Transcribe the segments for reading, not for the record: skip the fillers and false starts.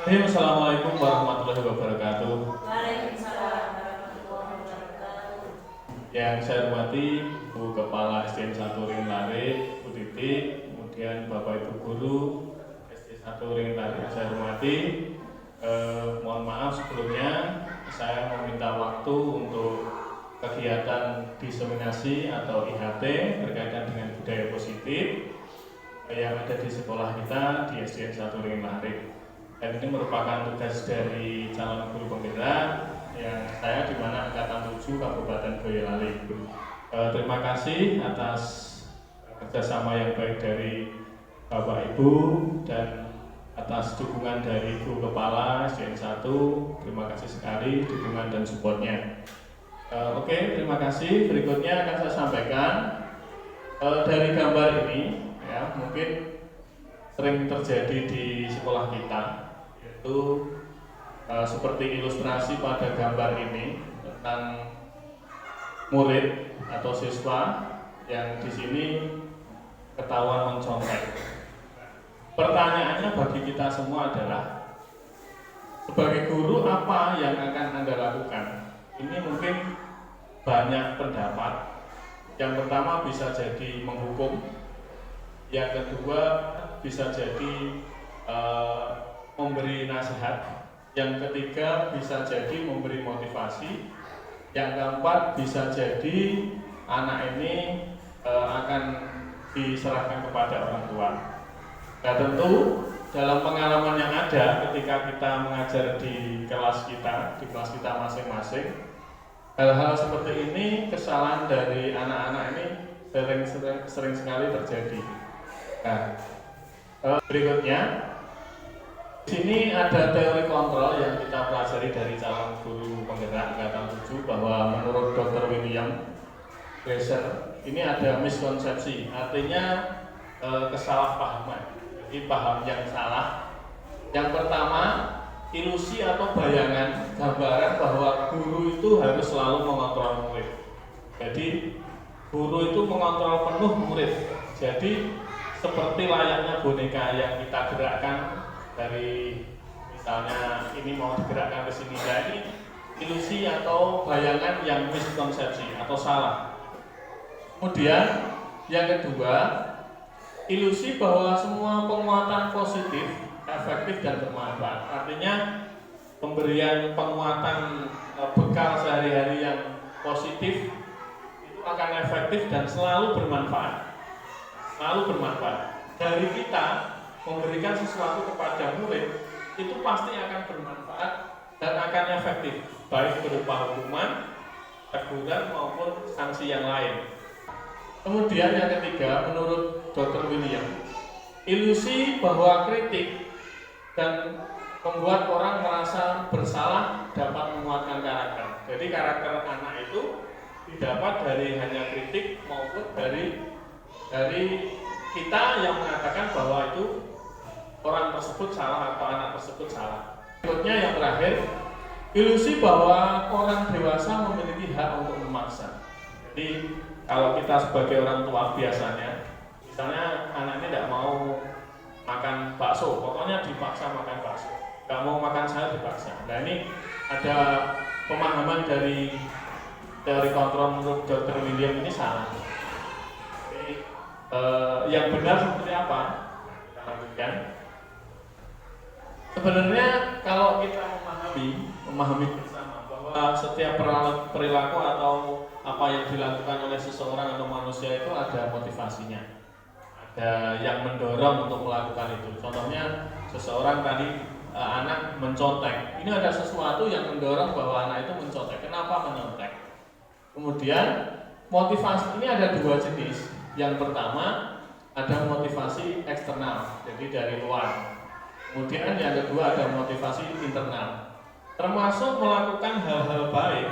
Assalamualaikum warahmatullahi wabarakatuh. Waalaikumsalam warahmatullahi wabarakatuh. Yang saya hormati Bu Kepala SDN 1 Ring Lare, Bu Titi, kemudian Bapak Ibu Guru SD 1 Ring Lare yang saya hormati. Mohon maaf sebelumnya saya meminta waktu untuk kegiatan diseminasi atau IHT berkaitan dengan budaya positif yang ada di sekolah kita di SDN 1 Ring Lare. Dan ini merupakan tugas dari calon guru penggerak yang saya di mana angkatan 7 Kabupaten Boyolali. Terima kasih atas kerjasama yang baik dari Bapak Ibu dan atas dukungan dari Bu Kepala SDN 1. Terima kasih sekali dukungan dan supportnya. Oke, terima kasih. Berikutnya akan saya sampaikan dari gambar ini, ya mungkin sering terjadi di sekolah kita. Itu seperti ilustrasi pada gambar ini tentang murid atau siswa yang di sini ketahuan mencontek. Pertanyaannya bagi kita semua adalah, sebagai guru apa yang akan Anda lakukan? Ini mungkin banyak pendapat. Yang pertama bisa jadi menghukum, yang kedua bisa jadi memberi nasihat, yang ketiga bisa jadi memberi motivasi, yang keempat bisa jadi anak ini akan diserahkan kepada orang tua. Nah tentu dalam pengalaman yang ada ketika kita mengajar di kelas kita masing-masing, hal-hal seperti ini, kesalahan dari anak-anak ini sering sekali terjadi. Nah, berikutnya di sini ada teori kontrol yang kita pelajari dari calon guru penggerak angkatan 7, bahwa menurut Dr. William Glasser ini ada miskonsepsi, artinya kesalahpahaman, jadi paham yang salah. Yang pertama, ilusi atau bayangan, gambaran bahwa guru itu harus selalu mengontrol murid. Jadi guru itu mengontrol penuh murid. Jadi seperti layaknya boneka yang kita gerakkan, dari misalnya ini mau digerakkan ke sini. Nah, ini ilusi atau bayangan yang miskonsepsi atau salah. Kemudian yang kedua, ilusi bahwa semua penguatan positif efektif dan bermanfaat. Artinya pemberian penguatan bekal sehari-hari yang positif itu akan efektif dan selalu bermanfaat. Selalu bermanfaat. Dari kita memberikan sesuatu kepada murid itu pasti akan bermanfaat dan akan efektif, baik berupa hukuman, teguran maupun sanksi yang lain. Kemudian yang ketiga, menurut Dr. William, ilusi bahwa kritik dan membuat orang merasa bersalah dapat menguatkan karakter. Jadi karakter anak itu didapat dari hanya kritik maupun dari kita yang mengatakan bahwa itu orang tersebut salah atau anak tersebut salah. Berikutnya yang terakhir, ilusi bahwa orang dewasa memiliki hak untuk memaksa. Jadi kalau kita sebagai orang tua biasanya, misalnya anak ini tidak mau makan bakso, pokoknya dipaksa makan bakso. Tidak mau makan sayur dipaksa. Nah ini ada pemahaman dari teori kontrol menurut Dr. William ini salah. Jadi, yang benar seperti apa? Kita lanjutkan. Sebenarnya kalau kita memahami bersama bahwa setiap perilaku atau apa yang dilakukan oleh seseorang atau manusia itu ada motivasinya, ada yang mendorong untuk melakukan itu. Contohnya seseorang tadi anak mencontek, ini ada sesuatu yang mendorong bahwa anak itu mencontek. Kenapa mencontek? Kemudian motivasi ini ada dua jenis. Yang pertama ada motivasi eksternal, jadi dari luar. Kemudian yang kedua ada motivasi internal, termasuk melakukan hal-hal baik,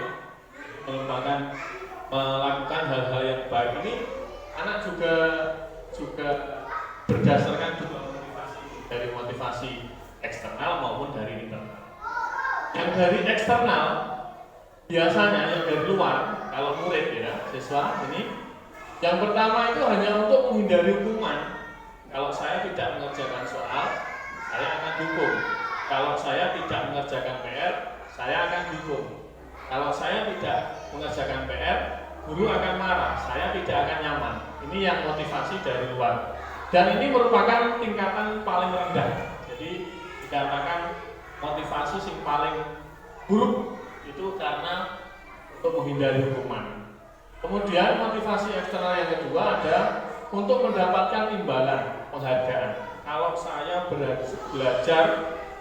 melakukan hal-hal yang baik ini anak juga berdasarkan dua motivasi, dari motivasi eksternal maupun dari internal. Yang dari eksternal biasanya yang dari luar, kalau murid ya siswa ini, yang pertama itu hanya untuk menghindari hukuman. Kalau saya tidak mengerjakan soal, saya akan hukum. Kalau saya tidak mengerjakan PR, saya akan dihukum. Kalau saya tidak mengerjakan PR, guru akan marah, saya tidak akan nyaman. Ini yang motivasi dari luar. Dan ini merupakan tingkatan paling rendah. Jadi dikatakan motivasi yang paling buruk itu karena untuk menghindari hukuman. Kemudian motivasi eksternal yang kedua ada untuk mendapatkan imbalan penghargaan. Kalau saya belajar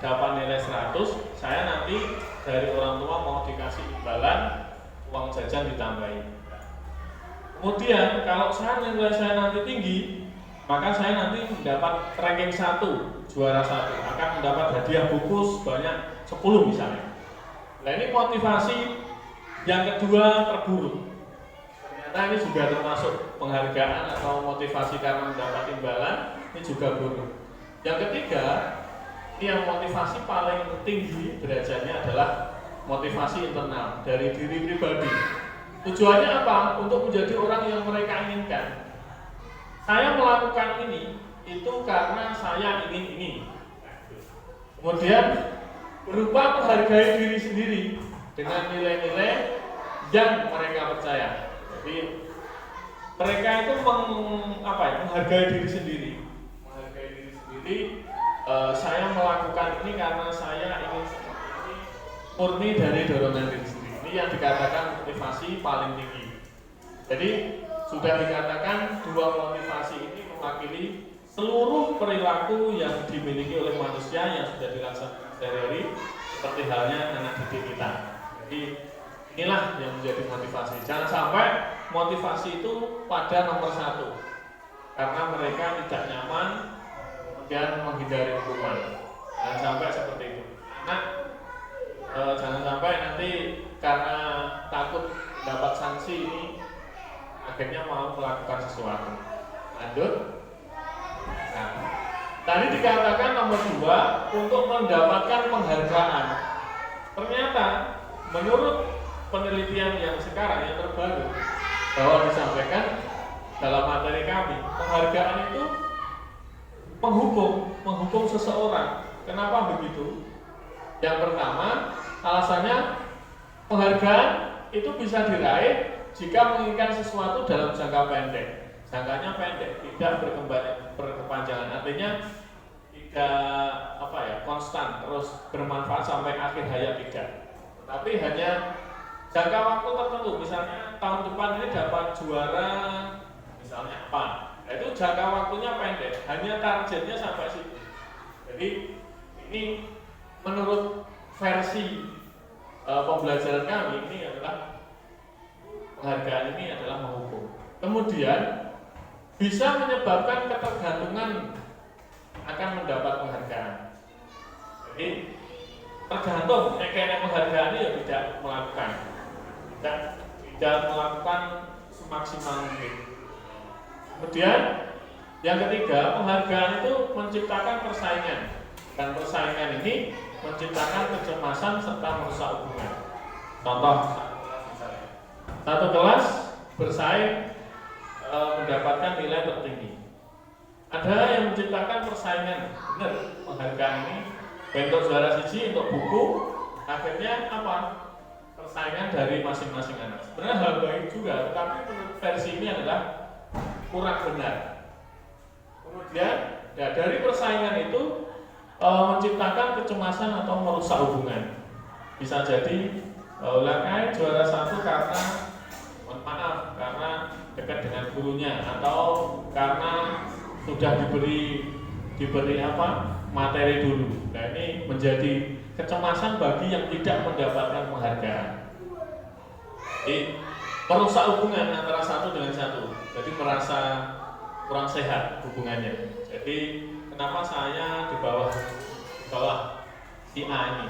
dapat nilai 100, saya nanti dari orang tua mau dikasih imbalan uang jajan ditambahin. Kemudian kalau nilai saya nanti tinggi, maka saya nanti mendapat ranking 1, juara 1, akan mendapat hadiah buku sebanyak 10 misalnya. Nah ini motivasi yang kedua terburuk. Ternyata ini juga termasuk penghargaan atau motivasi karena mendapat imbalan, ini juga buruk. Yang ketiga, ini yang motivasi paling tinggi derajatnya adalah motivasi internal dari diri pribadi. Tujuannya apa? Untuk menjadi orang yang mereka inginkan. Saya melakukan ini itu karena saya ingin ini. Kemudian berupa menghargai diri sendiri dengan nilai-nilai yang mereka percaya. Jadi mereka itu menghargai diri sendiri. Menghargai diri sendiri. Saya melakukan ini karena saya ingin seperti ini, murni dari dorongan diri sendiri. Ini yang dikatakan motivasi paling tinggi. Jadi sudah dikatakan dua motivasi ini mewakili seluruh perilaku yang dimiliki oleh manusia yang sudah dilaksanakan sehari-hari, seperti halnya anak didik kita. Jadi inilah yang menjadi motivasi. Jangan sampai motivasi itu pada nomor 1 karena mereka tidak nyaman dan menghindari hukuman. Jangan sampai seperti itu. Jangan sampai nanti karena takut dapat sanksi ini akhirnya mau melakukan sesuatu. Lanjut. Nah, tadi dikatakan nomor 2 untuk mendapatkan penghargaan. Ternyata menurut penelitian yang sekarang yang terbaru bahwa disampaikan dalam materi kami, penghargaan itu menghukum seseorang. Kenapa begitu? Yang pertama, alasannya penghargaan itu bisa diraih jika menginginkan sesuatu dalam jangka pendek. Jangkanya pendek, tidak berkepanjangan. Artinya tidak konstan terus bermanfaat sampai akhir hayat tidak. Tapi hanya jangka waktu tertentu. Misalnya tahun depan ini dapat juara misalnya apa? Nah, itu jangka waktunya pendek, hanya targetnya sampai situ. Jadi ini menurut versi pembelajaran kami ini adalah penghargaan ini adalah menghukum. Kemudian bisa menyebabkan ketergantungan akan mendapat penghargaan. Jadi tergantung kayaknya penghargaan ini ya tidak melakukan, tidak melakukan semaksimal mungkin. Kemudian yang ketiga, penghargaan itu menciptakan persaingan, dan persaingan ini menciptakan kecemasan serta merusak hubungan. Contoh, satu kelas bersaing mendapatkan nilai tertinggi. Ada yang menciptakan persaingan, benar, penghargaan ini bentuk juara siji untuk buku, akhirnya apa? Persaingan dari masing-masing anak. Sebenarnya hal baik juga, tetapi menurut versi ini adalah kurang benar. Kemudian dari persaingan itu menciptakan kecemasan atau merusak hubungan. Bisa jadi Lakai juara 1 karena karena dekat dengan gurunya, atau karena sudah diberi materi dulu. Nah ini menjadi kecemasan bagi yang tidak mendapatkan penghargaan. Jadi merusak hubungan antara satu dengan satu. Jadi merasa kurang sehat hubungannya. Jadi kenapa saya di bawah si A ini?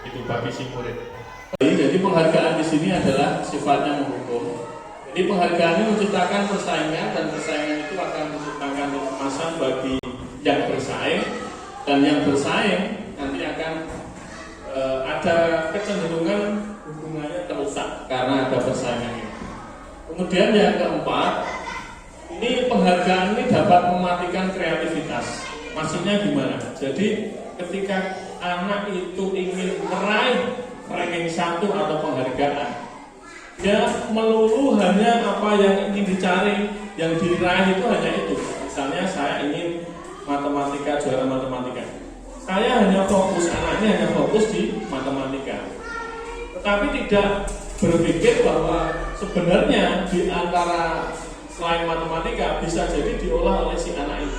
Itu bagi si murid. Jadi penghargaan di sini adalah sifatnya menghukum. Jadi penghargaan ini menciptakan persaingan, dan persaingan itu akan menciptakan kecemasan bagi yang bersaing, dan yang bersaing nanti akan ada kecenderungan hubungannya terusak karena ada persaingan ini. Kemudian yang keempat, ini penghargaan ini dapat mematikan kreativitas. Maksudnya gimana? Jadi ketika anak itu ingin meraih ranking 1 atau penghargaan, dia melulu hanya apa yang ingin dicari, yang diraih itu hanya itu. Misalnya saya ingin matematika, juara matematika, saya hanya fokus, anaknya hanya fokus di matematika, tetapi tidak berpikir bahwa sebenarnya di antara selain matematika bisa jadi diolah oleh si anak ini.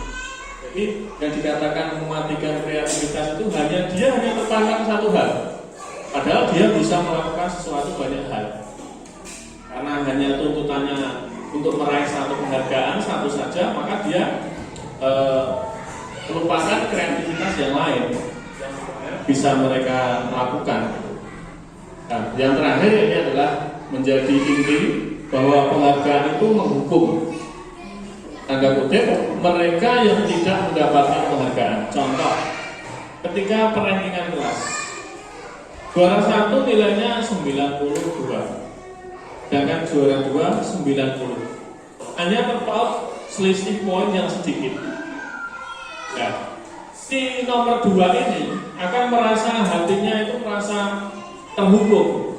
Jadi yang dikatakan mematikan kreativitas itu dia hanya terpakan satu hal, padahal dia bisa melakukan sesuatu banyak hal. Karena hanya tuntutannya untuk meraih satu penghargaan satu saja, maka dia melupakan kreativitas yang lain yang bisa mereka lakukan. Nah, yang terakhir ini adalah menjadi inti bahwa penghargaan itu menghukum, tanda kutip, mereka yang tidak mendapatkan penghargaan. Contoh, ketika perankingan kelas, juara 1 nilainya 92, sedangkan juara 2 90, hanya terpaut selisih poin yang sedikit. Ya, si nomor 2 ini akan merasa hatinya itu merasa terhukum.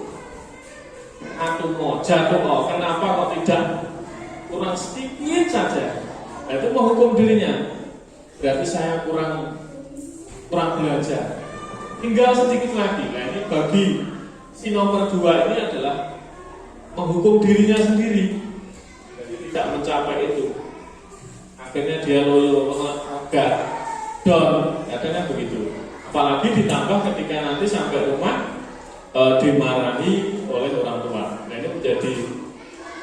Aku mau jatuh, kenapa kok tidak kurang sedikit saja? Nah, itu menghukum dirinya. Berarti saya kurang belajar. Tinggal sedikit lagi. Nah, ini bagi si nomor 2 ini adalah menghukum dirinya sendiri. Jadi tidak mencapai itu. Akhirnya dia loyo, agak down, katanya begitu. Apalagi ditambah ketika nanti sampai rumah dimarahi oleh orang tua. Nah, ini menjadi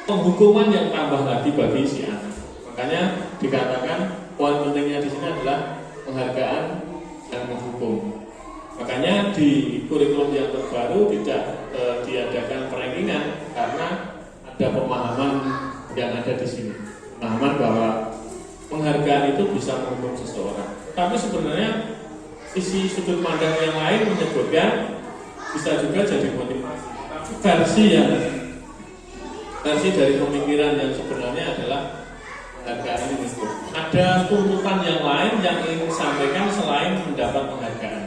penghukuman yang tambah lagi bagi si anak. Makanya dikatakan poin pentingnya di sini adalah penghargaan dan menghukum. Makanya di kurikulum yang terbaru tidak diadakan perankingan karena ada pemahaman yang ada di sini. Pemahaman bahwa penghargaan itu bisa menghukum seseorang. Tapi sebenarnya sisi sudut pandang yang lain menyebutkan bisa juga jadi motivasi. Versi dari pemikiran yang sebenarnya adalah penghargaan ini itu. Ada tuntutan yang lain yang ingin disampaikan selain mendapat penghargaan.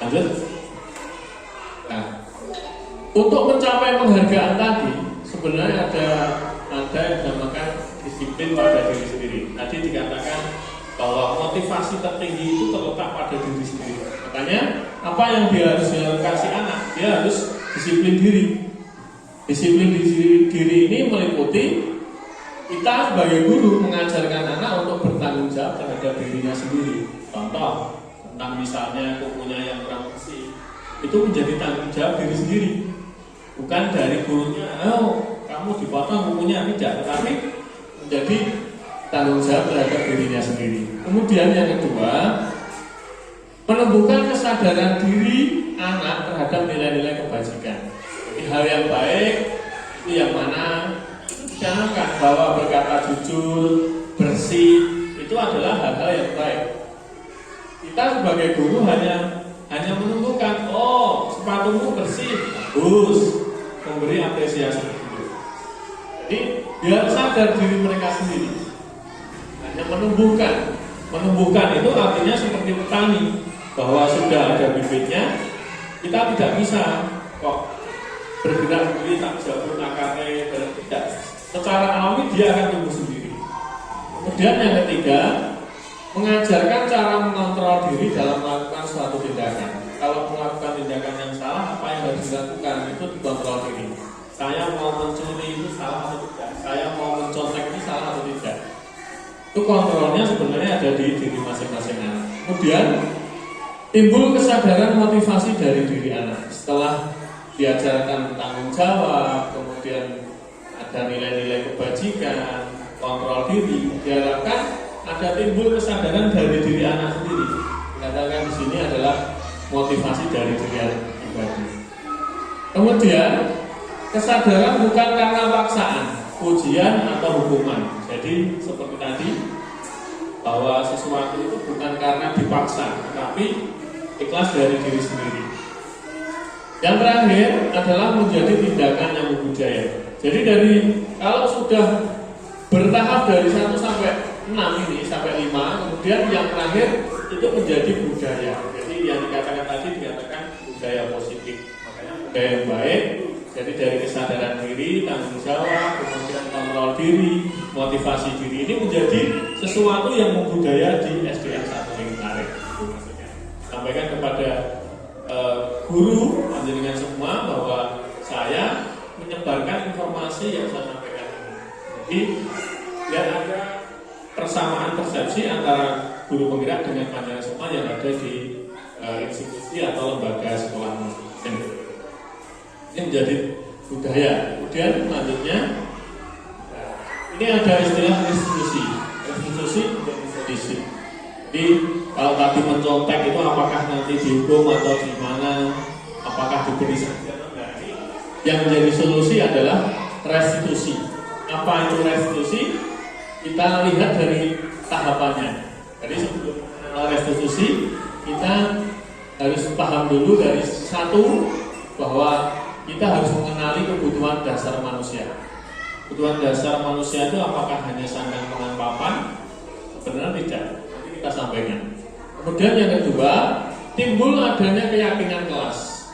Lanjut. Nah, untuk mencapai penghargaan tadi sebenarnya ada yang dinamakan disiplin pada diri sendiri. Tadi dikatakan bahwa motivasi tertinggi itu terletak pada diri sendiri. Makanya apa yang dia harus kasih anak, dia harus disiplin diri. Disiplin diri ini meliputi kita sebagai guru mengajarkan anak untuk bertanggung jawab terhadap dirinya sendiri. Contoh tentang misalnya kukunya yang kurang bersih, itu menjadi tanggung jawab diri sendiri, bukan dari gurunya. Kamu dipotong kukunya, tidak, tetapi menjadi tanggung jawab terhadap dirinya sendiri. Kemudian yang kedua, menumbuhkan kesadaran diri anak terhadap nilai-nilai kebajikan. Jadi hal yang baik itu yang mana dicanangkan bahwa berkata jujur, bersih itu adalah hal-hal yang baik. Kita sebagai guru hanya menumbuhkan, sepatumu bersih, bagus, memberi apresiasi itu. Jadi biar sadar diri mereka sendiri. Hanya menumbuhkan itu artinya seperti petani, bahwa sudah ada bibitnya, kita tidak bisa kok bergerak sendiri tak jauh akarnya dan tidak. Secara alami dia akan tumbuh sendiri. Kemudian yang ketiga, mengajarkan cara mengontrol diri dalam melakukan suatu tindakan. Kalau melakukan tindakan yang salah, apa yang harus dilakukan itu dikontrol diri. Saya mau mencuri itu salah atau tidak? Saya mau mencontek itu salah atau tidak? Itu kontrolnya sebenarnya ada di diri masing-masing anak. Kemudian timbul kesadaran motivasi dari diri anak. Setelah diajarkan tanggung jawab, kemudian ada nilai-nilai kebajikan, kontrol diri, diharapkan ada timbul kesadaran dari diri anak sendiri. Katakan di sini adalah motivasi dari diri anak pribadi. Kemudian kesadaran bukan karena paksaan, ujian atau hukuman. Jadi seperti tadi, bahwa sesuatu itu bukan karena dipaksa, tapi ikhlas dari diri sendiri. Yang terakhir adalah menjadi tindakan yang membudaya. Jadi kalau sudah bertahap dari 1 sampai 6 ini sampai 5, kemudian yang terakhir itu menjadi budaya. Jadi yang dikatakan tadi dikatakan budaya positif. Makanya budaya yang baik. Jadi dari kesadaran diri, tanggung jawab, kemudian kontrol diri, motivasi diri ini menjadi sesuatu yang membudaya di SDN 1 Ring Tarik. Maksudnya sampaikan kepada guru panjenengan semua bahwa saya menyebarkan informasi yang saya sampaikan ini. Jadi biar ada persamaan persepsi antara guru penggerak dengan panjenengan semua yang ada di institusi atau lembaga sekolah musik. Ini menjadi budaya. Kemudian selanjutnya ini ada istilah restitusi. Restitusi menjadi solusi. Jadi kalau tadi mencontek itu apakah nanti dihukum atau di mana, apakah diberi sanksi atau enggak? Yang menjadi solusi adalah restitusi. Apa itu restitusi? Kita lihat dari tahapannya. Jadi sebelum restitusi kita harus paham dulu dari satu bahwa kita harus mengenali kebutuhan dasar manusia. Kebutuhan dasar manusia itu apakah hanya sandang pangan papan? Sebenarnya tidak. Nanti kita sampaikan. Kemudian yang kedua, timbul adanya keyakinan kelas.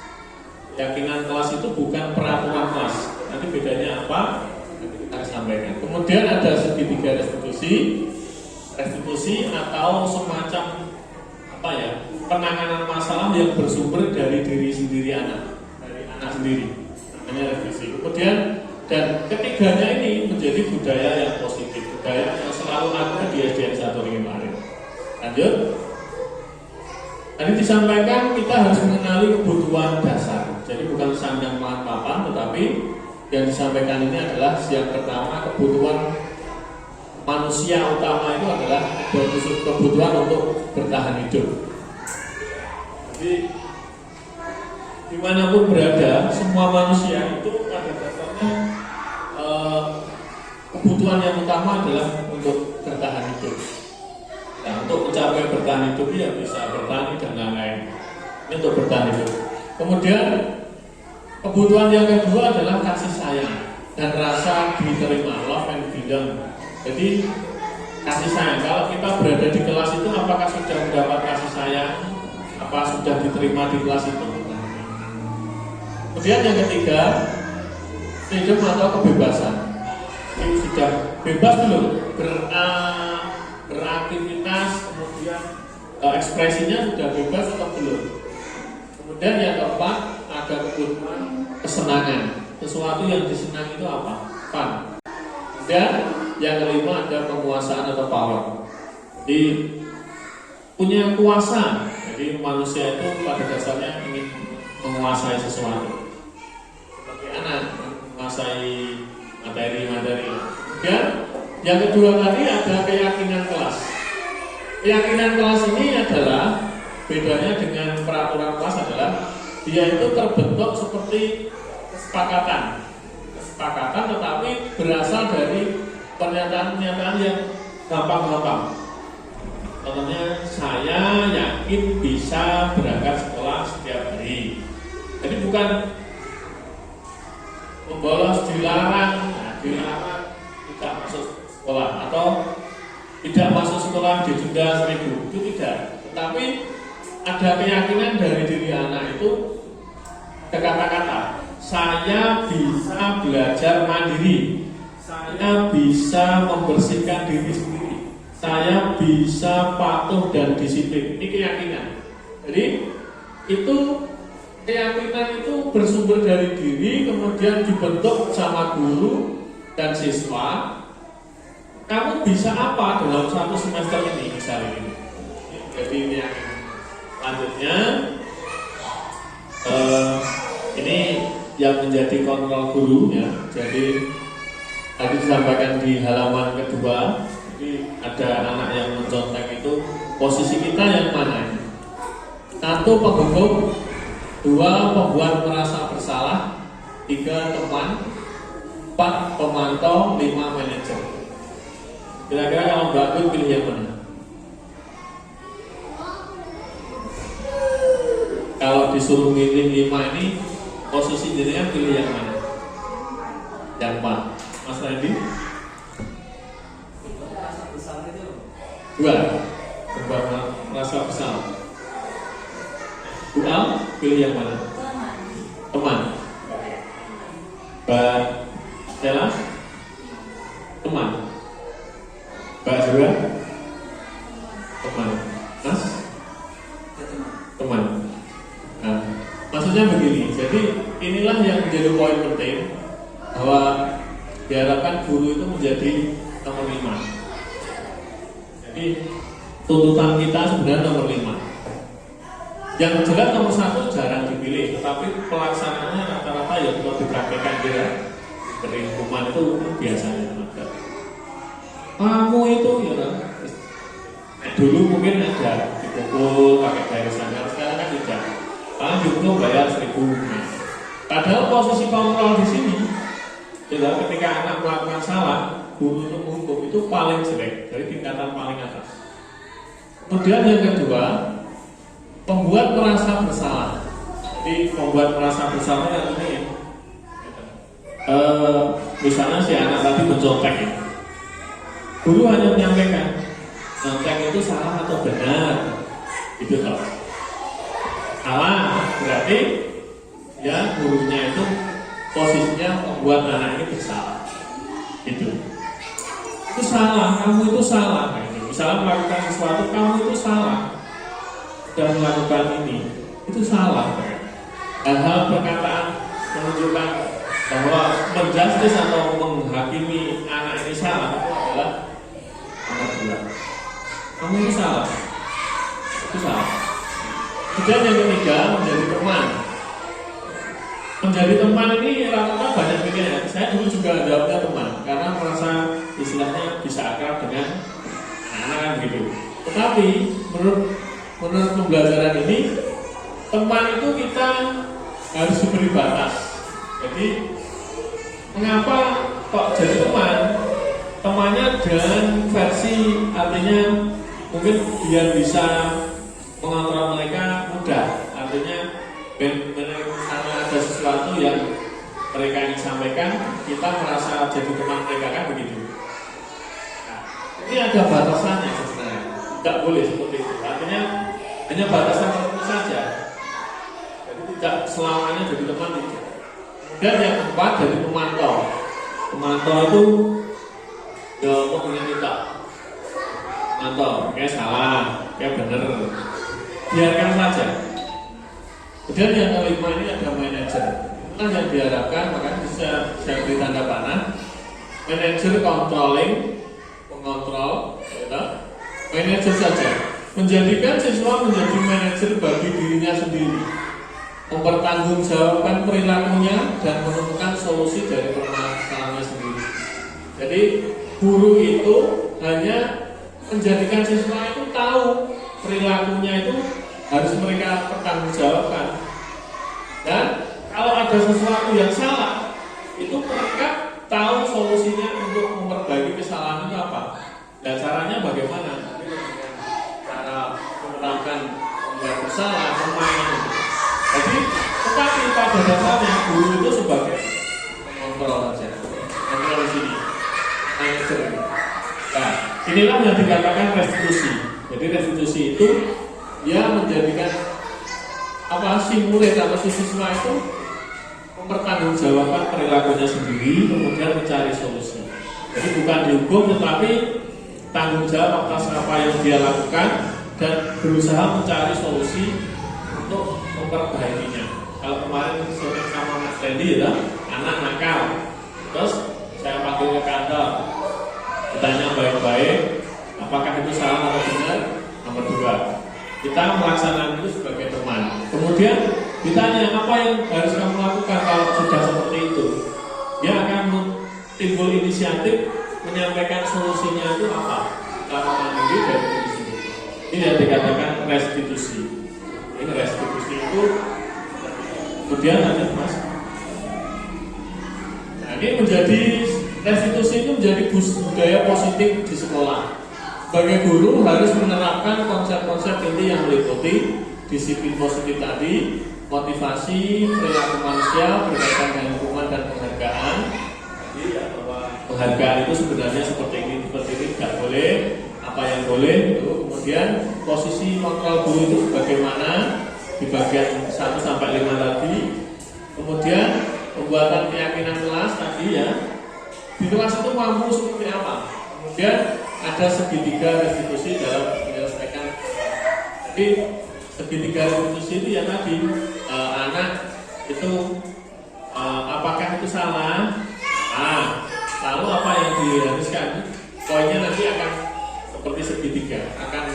Keyakinan kelas itu bukan peraturan kelas. Nanti bedanya apa? Nanti kita sampaikan. Kemudian ada segitiga restitusi. Restitusi atau semacam penanganan masalah yang bersumber dari diri sendiri anak sendiri, namanya restitusi. Kemudian dan ketiganya ini menjadi budaya yang positif, budaya yang selalu ada di SDN 1 Ring Tarik. Lanjut. Tadi disampaikan kita harus mengenali kebutuhan dasar. Jadi bukan sandang pangan papan, tetapi yang disampaikan ini adalah yang pertama kebutuhan manusia utama itu adalah kebutuhan untuk bertahan hidup. Jadi dimanapun berada, semua manusia itu pada dasarnya kebutuhan yang utama adalah untuk bertahan hidup. Nah, untuk mencapai bertahan hidup ya bisa bertani dan lain-lain. Ini untuk bertahan hidup. Kemudian kebutuhan yang kedua adalah kasih sayang dan rasa diterima, love and belong. Jadi kasih sayang. Kalau kita berada di kelas itu, apakah sudah mendapat kasih sayang? Apa sudah diterima di kelas itu? Kemudian yang ketiga, freedom atau kebebasan. Ini sudah bebas belum beraktivitas, kemudian ekspresinya sudah bebas atau belum? Kemudian yang keempat, ada kebutuhan kesenangan. Sesuatu yang disenangi itu apa? Fun. Dan yang kelima ada penguasaan atau power. Jadi punya kuasa. Jadi manusia itu pada dasarnya ingin menguasai sesuatu. Seperti anak menguasai materi-materi. Dan yang kedua tadi ada keyakinan kelas. Keyakinan kelas ini adalah bedanya dengan peraturan kelas adalah dia itu terbentuk seperti kesepakatan tetapi berasal dari pernyataan-pernyataan yang gampang-gampang. Contohnya, saya yakin bisa berangkat sekolah setiap hari. Jadi bukan membolos dilarang tidak masuk sekolah atau tidak masuk sekolah didenda 1.000, itu tidak. Tetapi ada keyakinan dari diri anak itu kata-kata, saya bisa belajar mandiri, saya bisa membersihkan diri sendiri, saya bisa patuh dan disiplin. Ini keyakinan. Jadi itu keyakinan itu bersumber dari diri, kemudian dibentuk sama guru dan siswa. Kamu bisa apa dalam satu semester ini misalnya ini. Jadi ini yang selanjutnya ini yang menjadi kontrol guru ya. Jadi tadi disampaikan di halaman kedua. Jadi ada anak yang mencontek itu, posisi kita yang mana ini? 1 penghukum, 2 pembuat merasa bersalah, 3 teman, 4 pemantau, 5 manajer. Kira-kira kalau Mbak Kun pilih yang mana? Kalau disuruh milih 5 ini, posisi dirinya pilih yang mana? Yang 4. Mas Randy? 2. Merasa pilih yang mana? Teman. Teman. Mbak Stella? Teman. Mbak Zura? Teman. Mas? Teman. Nah, maksudnya begini, jadi inilah yang menjadi poin penting, bahwa diharapkan guru itu menjadi nomor 5. Jadi tuntutan kita sebenarnya nomor 5. Yang jelas nomor 1 jarang dipilih, tetapi pelaksanaannya rata-rata ya kalau dipraktekkan dia dari hukuman itu biasanya ada. Kamu itu ya dulu mungkin ada dipukul pakai garisan, sekarang kan tidak. Karena dihukum bayar 1.000. Nah, padahal posisi kontrol di sini adalah ketika anak melakukan salah, guru untuk menghukum itu paling jelek, dari tingkatan paling atas. Kemudian yang kedua, pembuat merasa bersalah. Jadi pembuat merasa bersalah yang ini, misalnya si anak tadi mencontek ya. Guru hanya menyampaikan, contek itu salah atau benar, itu loh. Salah berarti ya gurunya itu posisinya membuat anak ini bersalah. Itu salah, kamu itu salah. Misalnya melakukan sesuatu, kamu itu salah dan melakukan ini, itu salah. Hal-hal perkataan menunjukkan bahwa menjustis atau menghakimi anak ini salah itu adalah nomor 2. Kamu itu salah, itu salah. Kemudian yang ketiga, menjadi teman. Menjadi teman ini rata-rata banyak pilihan. Saya dulu juga jawabnya teman, karena merasa istilahnya bisa akrab dengan anak-anak gitu. Tetapi menurut pembelajaran ini, teman itu kita harus diberi batas. Jadi mengapa kok jadi teman? Temannya dengan versi artinya mungkin biar bisa mengontrol mereka mudah. Artinya karena ada sesuatu yang mereka ingin sampaikan, kita merasa jadi teman mereka, kan begitu. Nah, ini ada batasannya sebenarnya. Tidak boleh seperti itu. Artinya hanya batasan tertentu saja. Jadi tidak selamanya jadi teman itu. Dan yang keempat jadi pemantau. Pemantau itu ya punya kita. Pemantau, kayak salah, kayak benar. Biarkan saja. Kemudian yang kelima ini ada manajer. Itulah yang diharapkan, makanya bisa saya beri tanda panah. Manajer controlling, pengontrol, ya. Manajer saja. Menjadikan siswa menjadi manajer bagi dirinya sendiri, mempertanggungjawabkan perilakunya dan menemukan solusi dari permasalahannya sendiri. Jadi guru itu hanya menjadikan siswa itu tahu perilakunya itu harus mereka pertanggungjawabkan. Dan kalau ada sesuatu yang salah, itu mereka tahu solusinya untuk memperbaiki kesalahan itu apa. Dan caranya bagaimana? Cara menerapkan pembuat bersalah, pemain. Jadi, tetapi pada dasarnya guru itu sebagai pengontrol saja. Kontrol di sini, manajer. Nah, inilah yang dikatakan restitusi. Jadi restitusi itu dia menjadikan si murid atau si siswa itu mempertanggungjawabkan perilakunya sendiri, kemudian mencari solusi. Jadi bukan dihukum, tetapi tanggung jawab atas apa yang dia lakukan dan berusaha mencari solusi untuk memperbaikinya. Kalau kemarin sore sama Mas Randy ya, anak nakal, terus saya panggil ke kantor, ditanya baik-baik, apakah itu salah atau benar? Nomor 2, kita melaksanakan itu sebagai teman. Kemudian ditanya apa yang harus kamu lakukan kalau sudah seperti itu. Dia akan timbul inisiatif menyampaikan solusinya itu apa. Lakukan diri dari diri sendiri. Ini yang dikatakan restitusi. Ini restitusi itu. Kemudian lanjut Mas. Nah, ini menjadi restitusi itu menjadi budaya positif di sekolah. Sebagai guru harus menerapkan konsep-konsep inti yang meliputi disiplin positif tadi, motivasi, perilaku manusia berkaitan dengan lingkungan dan penghargaan. Jadi ya, bahwa penghargaan itu sebenarnya seperti ini tidak boleh. Apa yang boleh itu. Kemudian posisi kontrol guru itu bagaimana, di bagian 1 sampai 5 tadi. Kemudian pembuatan keyakinan kelas tadi ya. Di kelas itu mampu seperti apa? Kemudian ada segitiga restitusi dalam menyelesaikan. Jadi segitiga restitusi itu ya tadi anak itu apakah itu salah? Lalu apa yang diharuskan? Poinnya nanti akan seperti segitiga, akan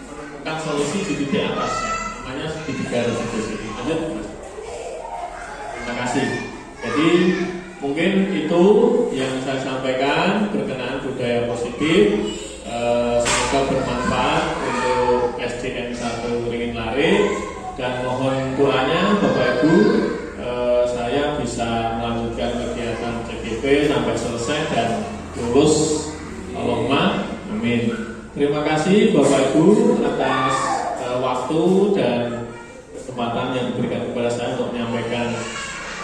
menemukan solusi di titik atasnya. Namanya segitiga restitusi. Lanjut, Mas. Terima kasih. Jadi mungkin itu yang saya sampaikan berkenaan budaya positif. Semoga bermanfaat untuk SDN 1 Ringin Lare, dan mohon doanya Bapak Ibu saya bisa melanjutkan kegiatan CGP sampai selesai dan lulus. Allahumma amin. Terima kasih Bapak Ibu atas waktu dan kesempatan yang diberikan kepada saya untuk menyampaikan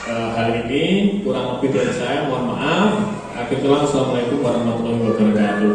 hal ini. Kurang lebih dari saya mohon maaf. Akhirnya, assalamualaikum warahmatullahi wabarakatuh.